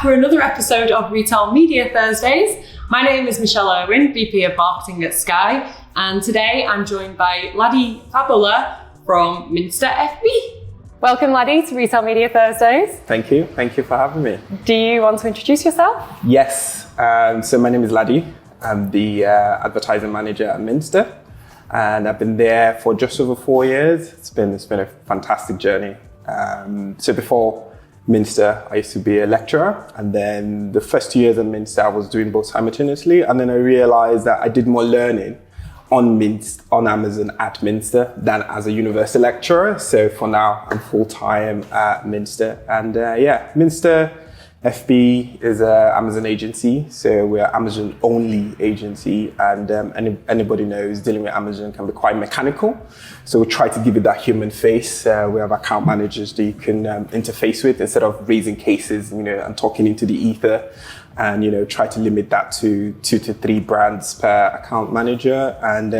for another episode of Retail Media Thursdays. My name is Michelle Irwin, VP of Marketing at Skai, and today I'm joined by Ladi Fagbola from MinsterFB. Welcome, Ladi, to Retail Media Thursdays. Thank you for having me. Do you want to introduce yourself? Yes, so my name is Ladi. I'm the advertising manager at Minster, and I've been there for just over 4 years. It's been a fantastic journey. So before Minster, I used to be a lecturer, and then the first 2 years at Minster, I was doing both simultaneously, and then I realized that I did more learning on Amazon at Minster than as a university lecturer. So for now, I'm full-time at Minster, and MinsterFB is an Amazon agency, so we're an Amazon-only agency, and anybody knows dealing with Amazon can be quite mechanical. So we try to give it that human face. We have account managers that you can interface with instead of raising cases, and talking into the ether, and try to limit that to 2 to 3 brands per account manager, and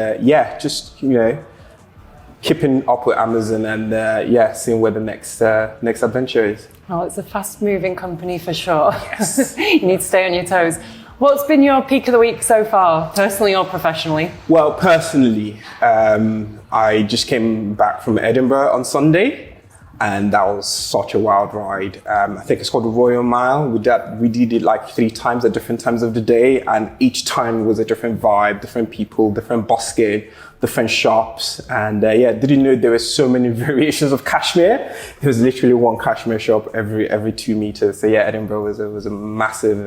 keeping up with Amazon and seeing where the next adventure is. Oh, it's a fast-moving company for sure. Yes. You need to stay on your toes. What's been your peak of the week so far, personally or professionally? Well, personally, I just came back from Edinburgh on Sunday, and that was such a wild ride. I think it's called the Royal Mile. We did it like 3 times at different times of the day, and each time was a different vibe, different people, different busking, different shops, and didn't know there were so many variations of cashmere. It was literally one cashmere shop every 2 meters. So Edinburgh was a massive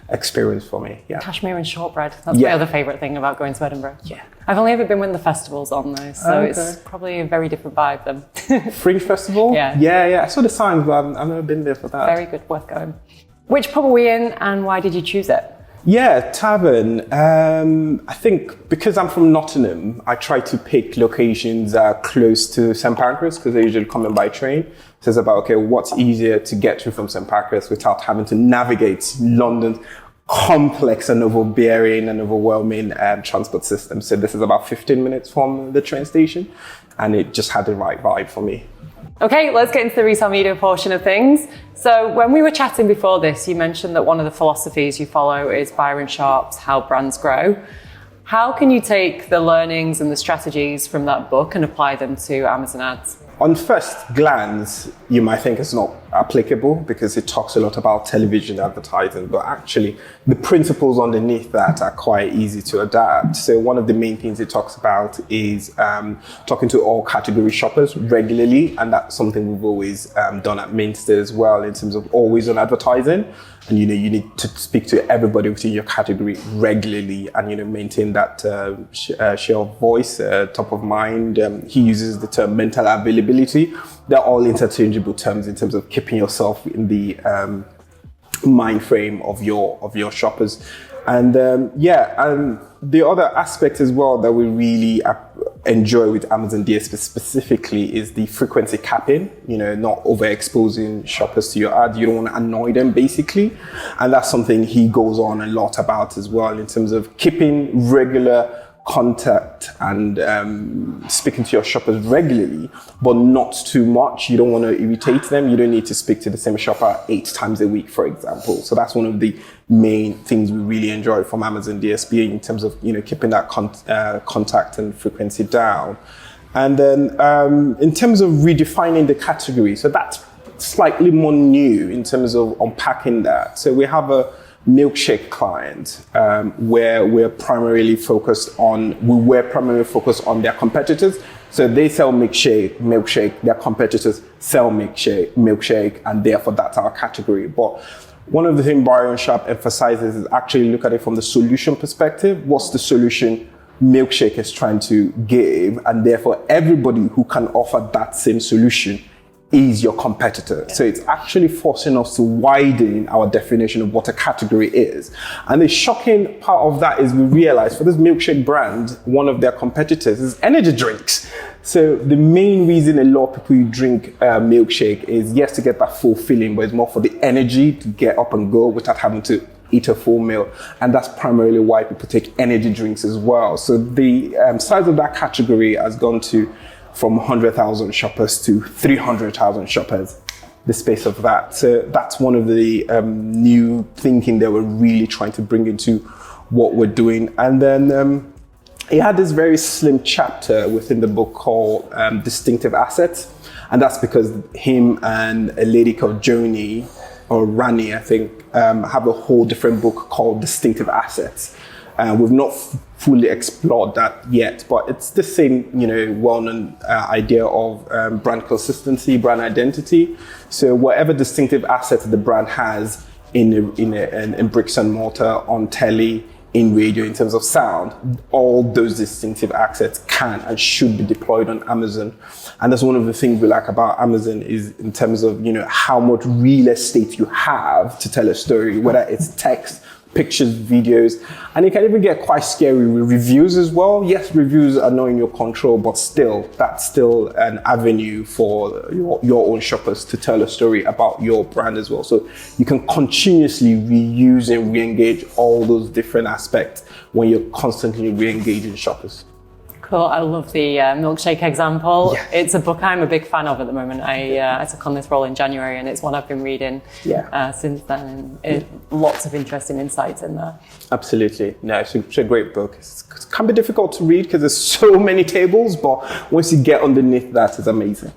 experience for me. Yeah. Cashmere and shortbread. That's my other favourite thing about going to Edinburgh. Yeah. I've only ever been when the festival's on though, so It's probably a very different vibe then. Fringe Festival? Yeah. I saw the signs, but I've never been there for that. Very good, worth going. Which pub are we in, and why did you choose it? Yeah, Tavern. I think because I'm from Nottingham, I try to pick locations close to St Pancras because I usually come in by train. So it's about, what's easier to get to from St Pancras without having to navigate London's complex and overbearing and overwhelming transport system. So this is about 15 minutes from the train station, and it just had the right vibe for me. Okay, let's get into the retail media portion of things. So when we were chatting before this, you mentioned that one of the philosophies you follow is buyer shops, how brands grow. How can you take the learnings and the strategies from that book and apply them to Amazon ads? On first glance, you might think it's not applicable because it talks a lot about television advertising, but actually the principles underneath that are quite easy to adapt. So one of the main things it talks about is talking to all category shoppers regularly, and that's something we've always done at Minster as well in terms of always on advertising. And you need to speak to everybody within your category regularly, and maintain that share of voice top of mind. He uses the term mental availability. They're all interchangeable terms in terms of keeping yourself in the mind frame of your shoppers. And the other aspect as well that we really enjoy with Amazon DSP specifically is the frequency capping, not overexposing shoppers to your ad. You don't want to annoy them basically. And that's something he goes on a lot about as well in terms of keeping regular contact and speaking to your shoppers regularly, but not too much. You don't want to irritate them. You don't need to speak to the same shopper 8 times a week, for example. So that's one of the main things we really enjoy from Amazon DSP in terms of keeping that contact and frequency down. And then in terms of redefining the category, so that's slightly more new in terms of unpacking that. So we have a milkshake client where we were primarily focused on their competitors. So they sell milkshake, their competitors sell milkshake, and therefore that's our category. But one of the things Buyer Shop emphasizes is actually look at it from the solution perspective. What's the solution milkshake is trying to give? And therefore everybody who can offer that same solution is your competitor. Yeah. So it's actually forcing us to widen our definition of what a category is. And the shocking part of that is we realize for this milkshake brand, one of their competitors is energy drinks. So the main reason a lot of people who drink milkshake is yes, to get that full feeling, but it's more for the energy to get up and go without having to eat a full meal. And that's primarily why people take energy drinks as well. So the size of that category has gone from 100,000 shoppers to 300,000 shoppers. the space of that. So that's one of the new thinking that we're really trying to bring into what we're doing. And then he had this very slim chapter within the book called Distinctive Assets. And that's because him and a lady called Joni, or Rani, I think, have a whole different book called Distinctive Assets. We've not fully explored that yet, but it's the same, well-known idea of brand consistency, brand identity. So whatever distinctive assets the brand has in bricks and mortar, on telly, in radio, in terms of sound, all those distinctive assets can and should be deployed on Amazon. And that's one of the things we like about Amazon is in terms of, how much real estate you have to tell a story, whether it's text, pictures, videos, and it can even get quite scary with reviews as well. Yes, reviews are not in your control, but still, that's still an avenue for your own shoppers to tell a story about your brand as well. So you can continuously reuse and re-engage all those different aspects when you're constantly re-engaging shoppers. Cool. I love the milkshake example. Yeah. It's a book I'm a big fan of at the moment. I took on this role in January, and it's one I've been reading since then. And lots of interesting insights in there. Absolutely. No, it's a great book. It can be difficult to read because there's so many tables, but once you get underneath that, it's amazing.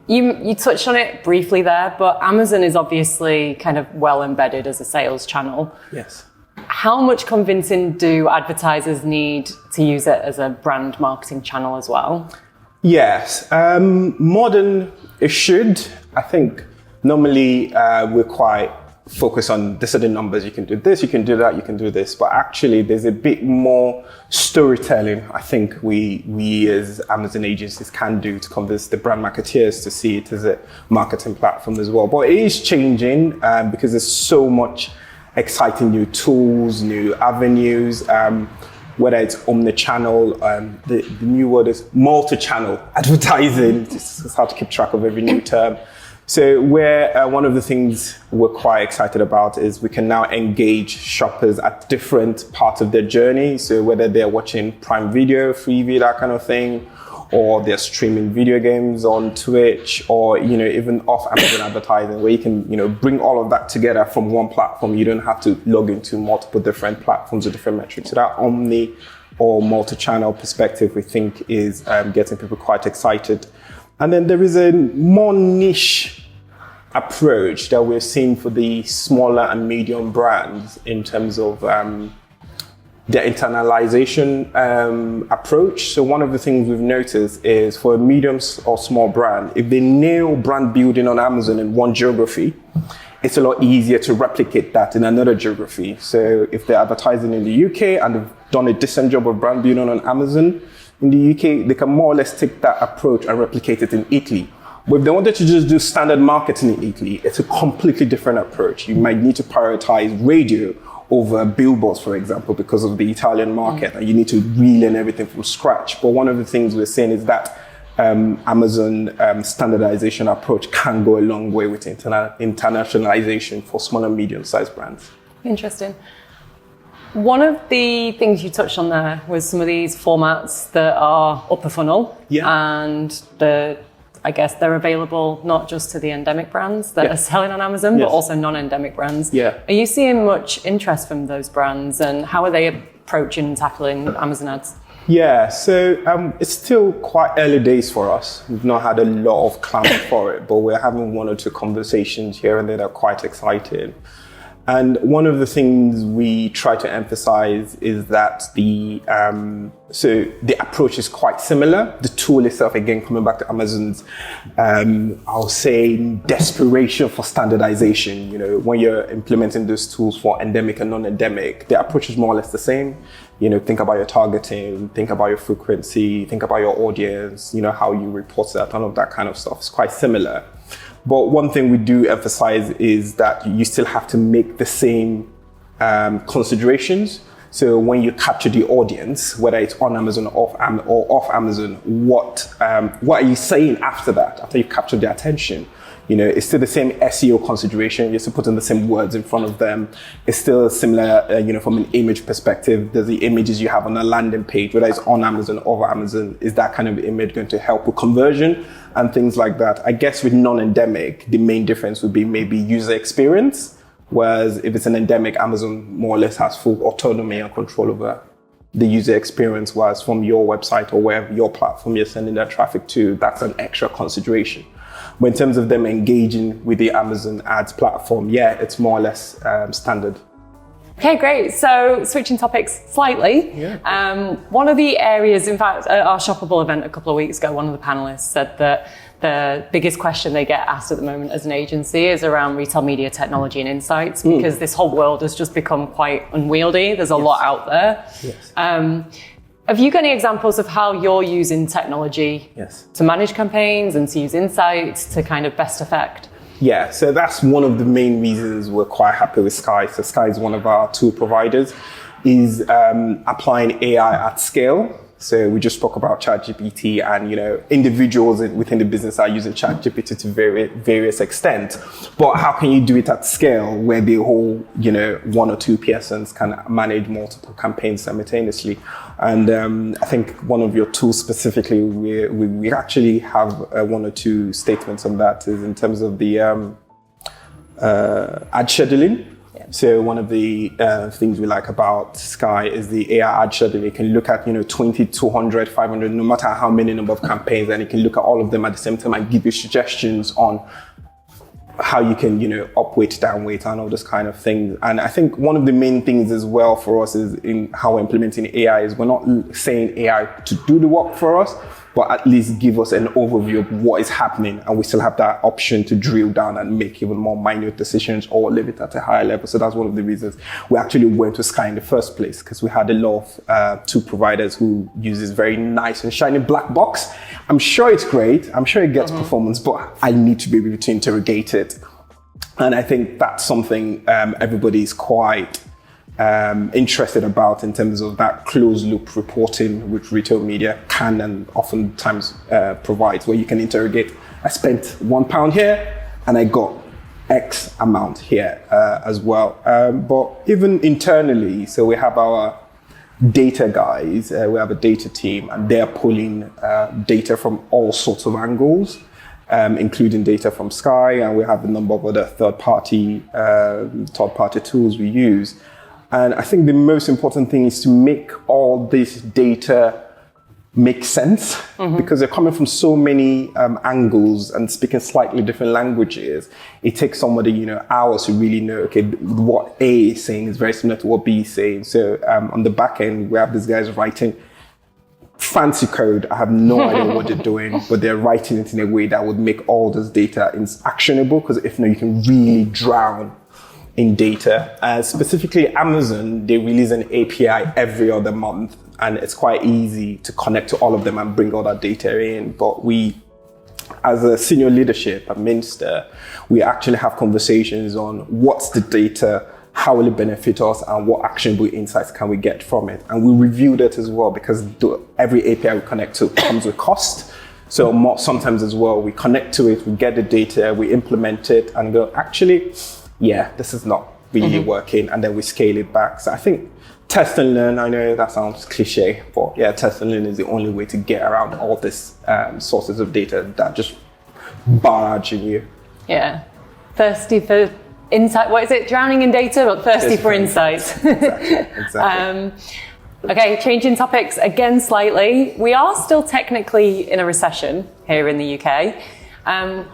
You touched on it briefly there, but Amazon is obviously kind of well embedded as a sales channel. Yes. How much convincing do advertisers need to use it as a brand marketing channel as well? Yes, more than it should. I think normally we're quite focused on this are the numbers. You can do this, you can do that, you can do this. But actually, there's a bit more storytelling I think we as Amazon agencies can do to convince the brand marketeers to see it as a marketing platform as well. But it is changing because there's so much exciting new tools, new avenues, whether it's omnichannel, the new word is multi-channel advertising, just how to keep track of every new term. So one of the things we're quite excited about is we can now engage shoppers at different parts of their journey. So whether they're watching Prime Video, Freeview, that kind of thing, or they're streaming video games on Twitch, or even off Amazon advertising, where you can bring all of that together from one platform. You don't have to log into multiple different platforms with different metrics. So that omni or multi-channel perspective, we think, is getting people quite excited. And then there is a more niche approach that we're seeing for the smaller and medium brands in terms of their internalization approach. So one of the things we've noticed is for a medium or small brand, if they nail brand building on Amazon in one geography, it's a lot easier to replicate that in another geography. So if they're advertising in the UK and they've done a decent job of brand building on Amazon in the UK, they can more or less take that approach and replicate it in Italy. But if they wanted to just do standard marketing in Italy, it's a completely different approach. You might need to prioritize radio over billboards, for example, because of the Italian market, and you need to relearn everything from scratch. But one of the things we're saying is that Amazon standardization approach can go a long way with internationalization for small and medium-sized brands. Interesting. One of the things you touched on there was some of these formats that are upper funnel, and I guess they're available not just to the endemic brands that are selling on Amazon, but also non-endemic brands. Yeah. Are you seeing much interest from those brands, and how are they approaching and tackling Amazon ads? Yeah, so it's still quite early days for us. We've not had a lot of clamor for it, but we're having one or two conversations here and there that are quite exciting. And one of the things we try to emphasize is that the approach is quite similar. The tool itself, again, coming back to Amazon's, I'll say desperation for standardization. When you're implementing those tools for endemic and non-endemic, the approach is more or less the same. Think about your targeting, think about your frequency, think about your audience, how you report that, all of that kind of stuff. It's quite similar. But one thing we do emphasize is that you still have to make the same considerations. So when you capture the audience, whether it's on Amazon or off Amazon, what are you saying after that? After you capture their attention, It's still the same SEO consideration. You still put in the same words in front of them. It's still similar, from an image perspective. There's the images you have on a landing page, whether it's on Amazon or Amazon. Is that kind of image going to help with conversion and things like that? I guess with non-endemic, the main difference would be maybe user experience. Whereas if it's an endemic, Amazon more or less has full autonomy and control over the user experience, whereas from your website or wherever your platform you're sending that traffic to, that's an extra consideration. But in terms of them engaging with the Amazon ads platform, it's more or less standard. Okay, great. So switching topics slightly. One of the areas, in fact, at our Shoppable event a couple of weeks ago, one of the panelists said that the biggest question they get asked at the moment as an agency is around retail media technology and insights, because this whole world has just become quite unwieldy. There's a lot out there. Have you got any examples of how you're using technology to manage campaigns and to use insights to kind of best effect? Yeah, so that's one of the main reasons we're quite happy with Skai. So Skai is one of our tool providers, is applying AI at scale. So we just spoke about ChatGPT, and individuals within the business are using ChatGPT to various extent. But how can you do it at scale where the whole one or two persons can manage multiple campaigns simultaneously? And I think one of your tools specifically, we actually have one or two statements on that, is in terms of the ad scheduling. So one of the things we like about Skai is the AI ad scheduling. It can look at 20, 200, 500, no matter how many number of campaigns, and it can look at all of them at the same time and give you suggestions on how you can upweight, downweight, and all this kind of things. And I think one of the main things as well for us is in how we're implementing AI is we're not saying AI to do the work for us, but at least give us an overview of what is happening, and we still have that option to drill down and make even more minute decisions or leave it at a higher level. So that's one of the reasons we actually went to Skai in the first place, because we had a lot of tool providers who use this very nice and shiny black box. I'm sure it's great. I'm sure it gets performance, but I need to be able to interrogate it. And I think that's something everybody is quite interested about in terms of that closed loop reporting, which retail media can and oftentimes provides, where you can interrogate, I spent £1 here and I got X amount here as well. But even internally, so we have our data guys, we have a data team, and they're pulling data from all sorts of angles, including data from Skai, and we have a number of other third-party tools we use. And I think the most important thing is to make all this data make sense, because they're coming from so many angles and speaking slightly different languages. It takes somebody, hours to really know, okay, what A is saying is very similar to what B is saying. So on the back end, we have these guys writing fancy code. I have no idea what they're doing, but they're writing it in a way that would make all this data actionable, because if not, you can really drown in data. Specifically Amazon, they release an API every other month, and it's quite easy to connect to all of them and bring all that data in. But we, as a senior leadership at Minster, we actually have conversations on what's the data, how will it benefit us, and what actionable insights can we get from it. And we review that as well, because every API we connect to comes with cost. So sometimes as well, we connect to it, we get the data, we implement it, and go, actually, this is not really working, and then we scale it back. So I think test and learn, I know that sounds cliche, but test and learn is the only way to get around all this sources of data that just barrage in you. Yeah. Thirsty for insight. What is it? Drowning in data, but thirsty for insights. Exactly. Okay, changing topics again slightly. We are still technically in a recession here in the UK.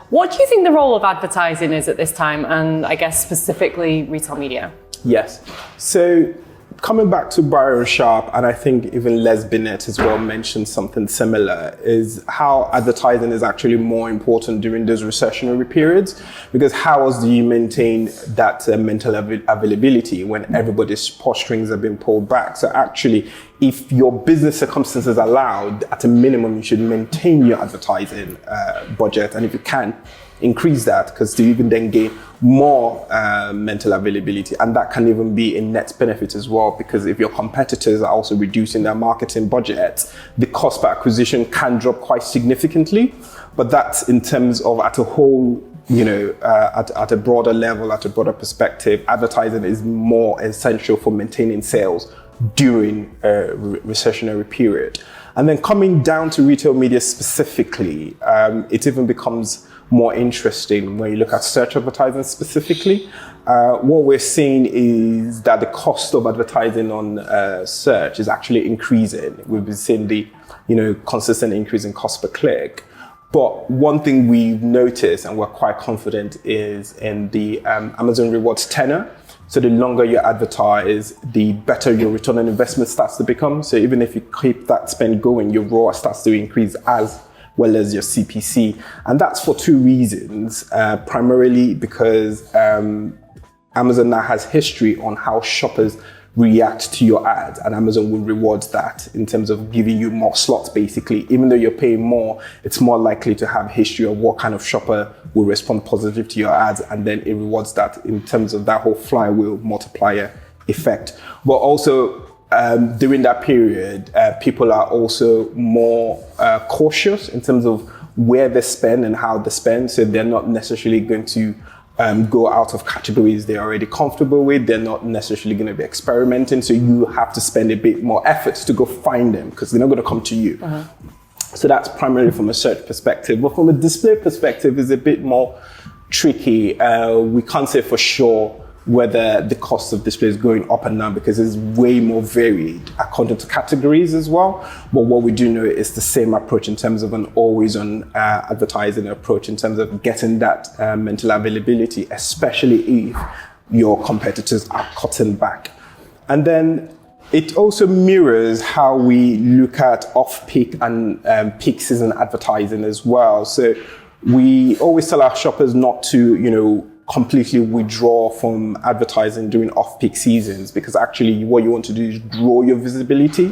What do you think the role of advertising is at this time, and I guess specifically retail media? Yes. So coming back to Byron Sharp, and I think even Les Binet as well mentioned something similar, is how advertising is actually more important during those recessionary periods, because how else do you maintain that mental availability when everybody's purse strings are being pulled back? So actually, if your business circumstances allow, at a minimum, you should maintain your advertising budget, and if you can, increase that, because to even then gain more mental availability. And that can even be a net benefit as well, because if your competitors are also reducing their marketing budgets, the cost per acquisition can drop quite significantly. But that's in terms of at a whole at a broader level, at a broader perspective, advertising is more essential for maintaining sales during a recessionary period. And then coming down to retail media specifically, it even becomes more interesting when you look at search advertising specifically. What we're seeing is that the cost of advertising on search is actually increasing. We've been seeing the consistent increase in cost per click. But one thing we've noticed, and we're quite confident, is in the Amazon Rewards tenor. So the longer you advertise, the better your return on investment starts to become. So even if you keep that spend going, your ROAS starts to increase as well as your CPC. And that's for two reasons. Primarily because Amazon now has history on how shoppers react to your ads, and Amazon will reward that in terms of giving you more slots. Basically, even though you're paying more, it's more likely to have history of what kind of shopper will respond positive to your ads, and then it rewards that in terms of that whole flywheel multiplier effect. But also during that period, people are also more cautious in terms of where they spend and how they spend, so they're not necessarily going to go out of categories they're already comfortable with. They're not necessarily going to be experimenting. So you have to spend a bit more effort to go find them because they're not going to come to you. Uh-huh. So that's primarily from a search perspective. But from a display perspective, it's a bit more tricky. We can't say for sure whether the cost of display is going up and down because it's way more varied according to categories as well. But what we do know is the same approach in terms of an always-on advertising approach in terms of getting that mental availability, especially if your competitors are cutting back. And then it also mirrors how we look at off-peak and peak season advertising as well. So we always tell our shoppers not to, completely withdraw from advertising during off-peak seasons, because actually what you want to do is draw your visibility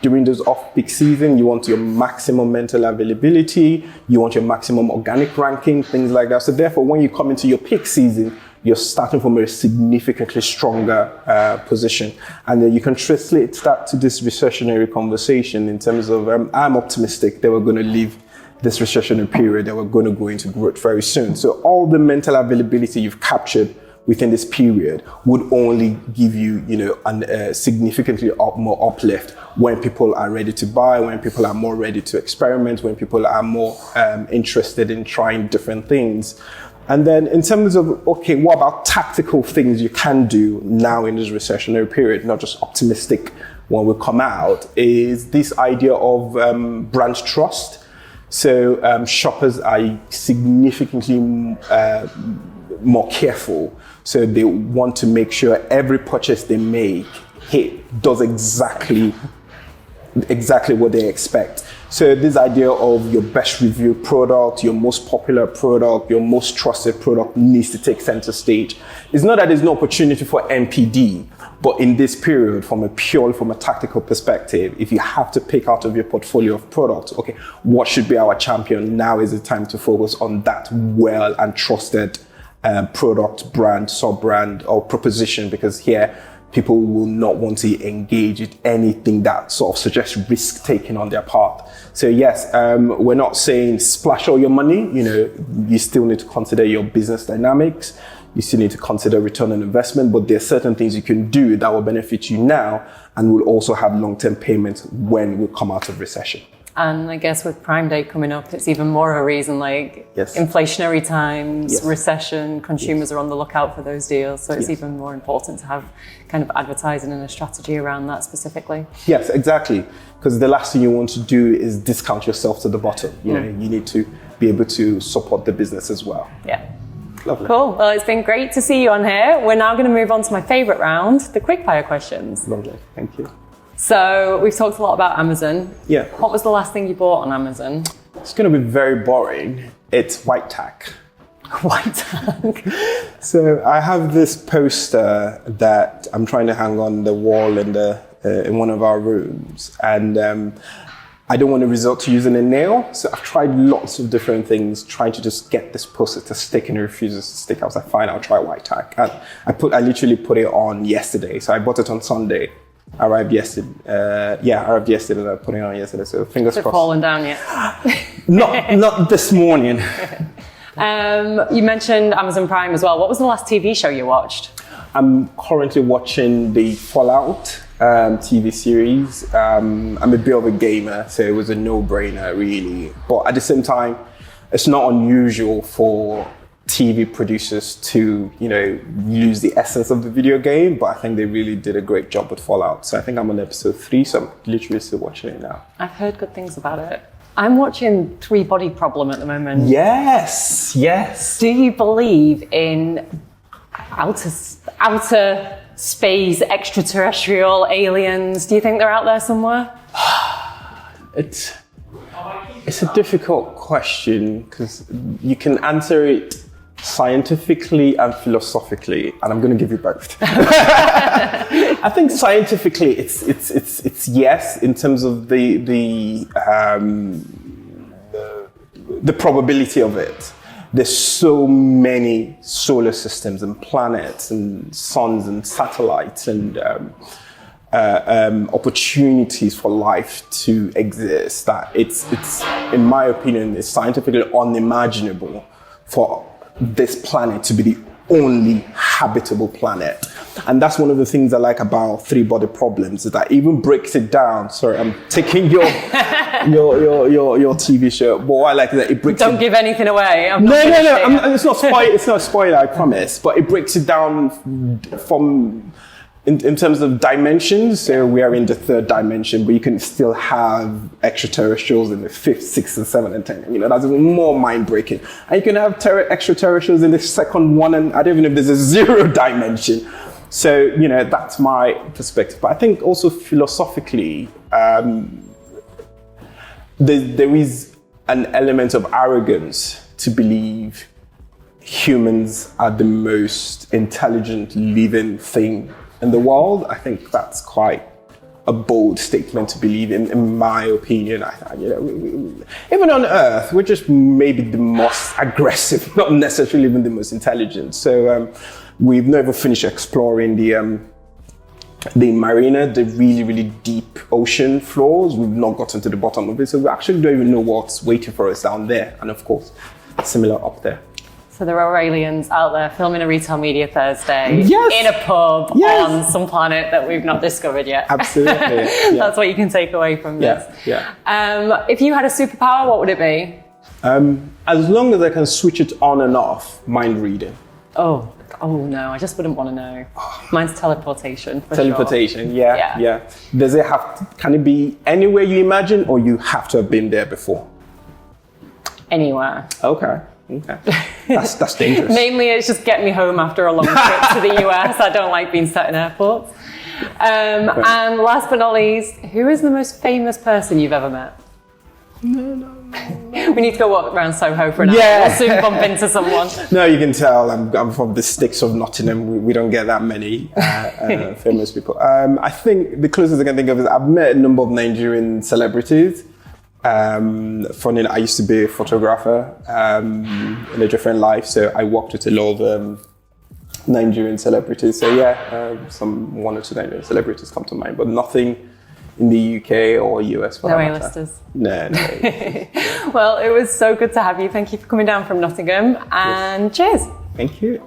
during those off-peak seasons. You want your maximum mental availability, you want your maximum organic ranking, things like that. So therefore, when you come into your peak season, you're starting from a significantly stronger position. And then you can translate that to this recessionary conversation in terms of, I'm optimistic that we're going to leave this recessionary period, that we're going to go into growth very soon. So all the mental availability you've captured within this period would only give you, a significantly more uplift when people are ready to buy, when people are more ready to experiment, when people are more interested in trying different things. And then in terms of, okay, what about tactical things you can do now in this recessionary period, not just optimistic when we come out, is this idea of brand trust. So shoppers are significantly more careful. So they want to make sure every purchase they make does exactly what they expect. So this idea of your best reviewed product, your most popular product, your most trusted product needs to take center stage. It's not that there's no opportunity for NPD, but in this period, from a tactical perspective, if you have to pick out of your portfolio of products, okay, what should be our champion? Now is the time to focus on that well and trusted product, brand, sub-brand, or proposition, because here, people will not want to engage in anything that sort of suggests risk taking on their part. So yes, we're not saying splash all your money. You still need to consider your business dynamics. You still need to consider return on investment, but there are certain things you can do that will benefit you now and will also have long-term payments when we come out of recession. And I guess with Prime Day coming up, it's even more a reason, yes. Inflationary times, yes. recession, consumers yes. are on the lookout for those deals. So it's yes. even more important to have kind of advertising and a strategy around that specifically. Yes, exactly. Because the last thing you want to do is discount yourself to the bottom. You need to be able to support the business as well. Yeah. Lovely. Cool. Well, it's been great to see you on here. We're now going to move on to my favorite round, the Quickfire questions. Lovely. Thank you. So we've talked a lot about Amazon. Yeah. What was the last thing you bought on Amazon? It's going to be very boring. It's white tack. White tack. So I have this poster that I'm trying to hang on the wall in one of our rooms, and I don't want to resort to using a nail. So I've tried lots of different things, trying to just get this poster to stick, and it refuses to stick. I was like, fine, I'll try white tack. And I literally put it on yesterday. So I bought it on Sunday. Arrived yesterday. Arrived yesterday. And I put it on yesterday. So fingers crossed. Has it fallen down yet? Not this morning. You mentioned Amazon Prime as well. What was the last TV show you watched? I'm currently watching the Fallout TV series. I'm a bit of a gamer, so it was a no-brainer, really. But at the same time, it's not unusual for TV producers to, lose the essence of the video game, but I think they really did a great job with Fallout. So I think I'm on episode 3, so I'm literally still watching it now. I've heard good things about it. I'm watching Three Body Problem at the moment. Yes. Do you believe in outer space, extraterrestrial aliens? Do you think they're out there somewhere? It's a difficult question because you can answer it scientifically and philosophically, and I'm going to give you both. I think scientifically, it's yes in terms of the probability of it. There's so many solar systems and planets and suns and satellites and opportunities for life to exist that it's in my opinion, it's scientifically unimaginable for this planet to be the only habitable planet. And that's one of the things I like about Three Body Problems, is that even breaks it down. Sorry, I'm taking your TV show. But what I like is that it breaks Don't give anything away. No. It's not a spoiler, I promise. But it breaks it down from in terms of dimensions. So we are in the 3rd dimension, but you can still have extraterrestrials in the 5th, 6th, and 7th, and 10th. That's even more mind-breaking. And you can have extraterrestrials in the 2nd one, and I don't even know if there's a 0 dimension. So, that's my perspective. But I think also philosophically, there is an element of arrogance to believe humans are the most intelligent living thing in the world. I think that's quite a bold statement to believe in my opinion. Even on Earth, we're just maybe the most aggressive, not necessarily even the most intelligent. So we've never finished exploring the marina, the really, really deep ocean floors. We've not gotten to the bottom of it, so we actually don't even know what's waiting for us down there. And of course, similar up there. So there are aliens out there filming a Retail Media Thursday Yes. in a pub Yes. on some planet that we've not discovered yet. Absolutely. Yeah. That's what you can take away from this. Yeah. If you had a superpower, what would it be? As long as I can switch it on and off, mind reading. Oh no, I just wouldn't want to know. Mine's teleportation. For Teleportation, sure. yeah. Can it be anywhere you imagine, or you have to have been there before? Anywhere. Okay. That's dangerous. Mainly it's just getting me home after a long trip to the US. I don't like being sat in airports. And last but not least, who is the most famous person you've ever met? No. We need to go walk around Soho for an hour. Yeah. We'll soon bump into someone. No, you can tell I'm from the sticks of Nottingham. We don't get that many famous people. I think the closest I can think of is I've met a number of Nigerian celebrities. Funny, I used to be a photographer in a different life, so I worked with a lot of Nigerian celebrities. So some 1 or 2 Nigerian celebrities come to mind, but nothing in the UK or US for No that matter. A-listers. No. Well, it was so good to have you. Thank you for coming down from Nottingham, and cheers. Thank you.